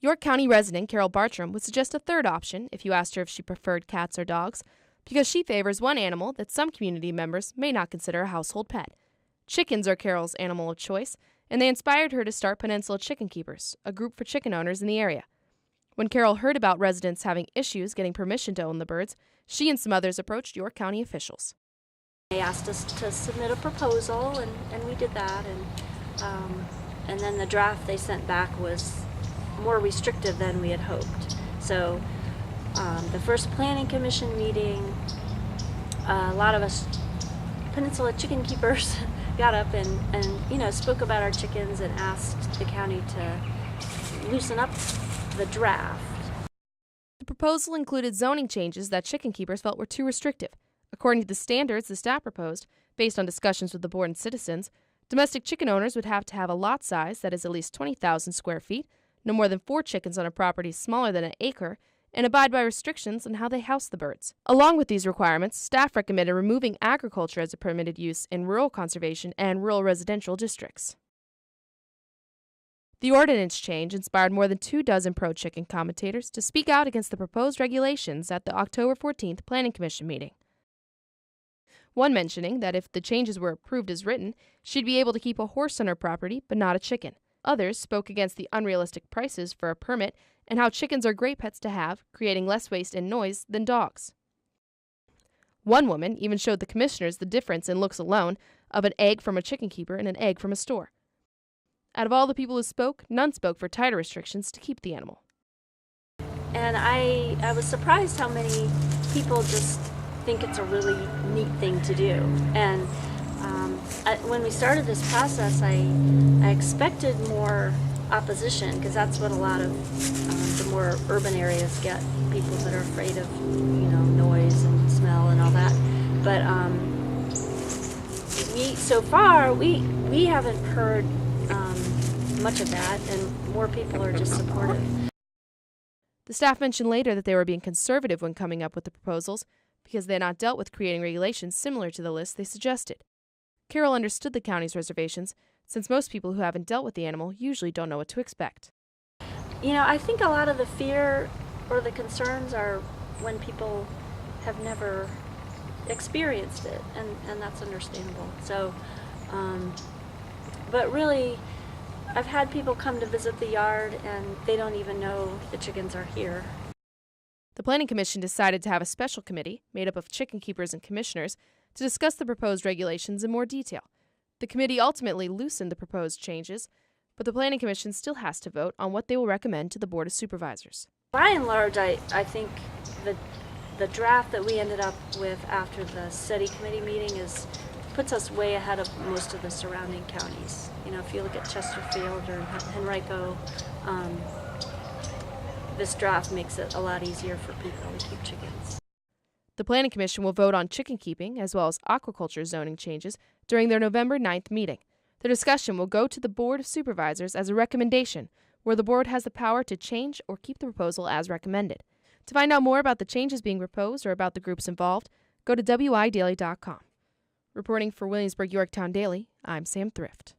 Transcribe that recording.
York County resident Carol Bartram would suggest a third option if you asked her if she preferred cats or dogs, because she favors one animal that some community members may not consider a household pet. Chickens are Carol's animal of choice, and they inspired her to start Peninsula Chicken Keepers, a group for chicken owners in the area. When Carol heard about residents having issues getting permission to own the birds, she and some others approached York County officials. They asked us to submit a proposal, and we did that, and then the draft they sent back was more restrictive than we had hoped. So the first Planning Commission meeting, a lot of us Peninsula Chicken Keepers got up and spoke about our chickens and asked the county to loosen up the draft. The proposal included zoning changes that chicken keepers felt were too restrictive. According to the standards the staff proposed, based on discussions with the board and citizens, domestic chicken owners would have to have a lot size that is at least 20,000 square feet, no more than 4 chickens on a property smaller than an acre, and abide by restrictions on how they house the birds. Along with these requirements, staff recommended removing agriculture as a permitted use in rural conservation and rural residential districts. The ordinance change inspired more than 24 pro-chicken commentators to speak out against the proposed regulations at the October 14th Planning Commission meeting. One mentioning that if the changes were approved as written, she'd be able to keep a horse on her property, but not a chicken. Others spoke against the unrealistic prices for a permit and how chickens are great pets to have, creating less waste and noise than dogs. One woman even showed the commissioners the difference in looks alone of an egg from a chicken keeper and an egg from a store. Out of all the people who spoke, none spoke for tighter restrictions to keep the animal. And I was surprised how many people just think it's a really neat thing to do. And when we started this process, I expected more opposition, because that's what a lot of the more urban areas get, people that are afraid of noise and smell and all that. But so far we haven't heard much of that, and more people are just supportive. The staff mentioned later that they were being conservative when coming up with the proposals because they had not dealt with creating regulations similar to the list they suggested. Carol understood the county's reservations, since most people who haven't dealt with the animal usually don't know what to expect. I think a lot of the fear or the concerns are when people have never experienced it, and that's understandable. So, but really, I've had people come to visit the yard and they don't even know the chickens are here. The Planning Commission decided to have a special committee, made up of chicken keepers and commissioners, to discuss the proposed regulations in more detail. The committee ultimately loosened the proposed changes, but the Planning Commission still has to vote on what they will recommend to the Board of Supervisors. By and large, I think the draft that we ended up with after the study committee meeting puts us way ahead of most of the surrounding counties. If you look at Chesterfield or Henrico, this draft makes it a lot easier for people to keep chickens. The Planning Commission will vote on chicken keeping as well as aquaculture zoning changes during their November 9th meeting. The discussion will go to the Board of Supervisors as a recommendation, where the board has the power to change or keep the proposal as recommended. To find out more about the changes being proposed or about the groups involved, go to widaily.com. Reporting for Williamsburg Yorktown Daily, I'm Sam Thrift.